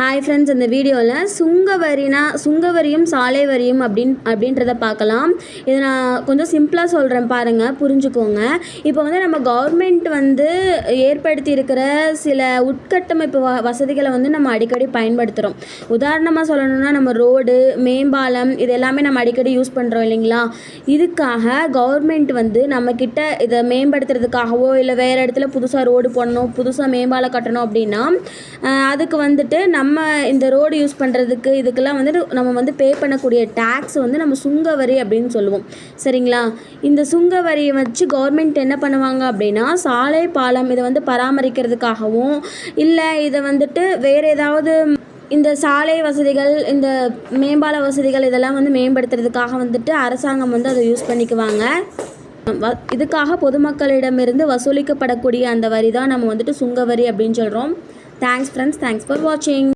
Hi friends, இந்த வீடியோவில் சுங்கவரியும் சாலை வரியும் அப்படின்றத பார்க்கலாம். இதை நான் கொஞ்சம் சிம்பிளாக சொல்கிறேன், பாருங்கள், புரிஞ்சுக்கோங்க. இப்போ நம்ம கவர்மெண்ட் ஏற்படுத்தி இருக்கிற சில உட்கட்டமைப்பு வசதிகளை நம்ம அடிக்கடி பயன்படுத்துகிறோம். உதாரணமாக சொல்லணும்னா நம்ம ரோடு, மேம்பாலம் இது எல்லாமே நம்ம அடிக்கடி யூஸ் பண்ணுறோம் இல்லைங்களா. இதுக்காக கவர்மெண்ட் நம்மக்கிட்ட இதை மேம்படுத்துறதுக்காகவோ இல்லை வேறு இடத்துல புதுசாக ரோடு போடணும், புதுசாக மேம்பாலம் கட்டணும் அப்படின்னா அதுக்கு நம்ம இந்த ரோடு யூஸ் பண்ணுறதுக்கு இதுக்கெல்லாம் நம்ம பே பண்ணக்கூடிய டேக்ஸ் நம்ம சுங்கவரி அப்படின்னு சொல்லுவோம். சரிங்களா. இந்த சுங்கவரியை வச்சு கவர்மெண்ட் என்ன பண்ணுவாங்க அப்படின்னா சாலை, பாலம் இதை பராமரிக்கிறதுக்காகவும் இல்லை இதை வேறு ஏதாவது இந்த சாலை வசதிகள், இந்த மேம்பால வசதிகள் இதெல்லாம் மேம்படுத்துறதுக்காக அரசாங்கம் அதை யூஸ் பண்ணிக்குவாங்க. இதுக்காக பொதுமக்களிடமிருந்து வசூலிக்கப்படக்கூடிய அந்த வரி தான் நம்ம சுங்கவரி அப்படின்னு சொல்கிறோம். தேங்க்ஸ் ஃப்ரெண்ட்ஸ், தேங்க்ஸ் ஃபார் வாட்சிங்.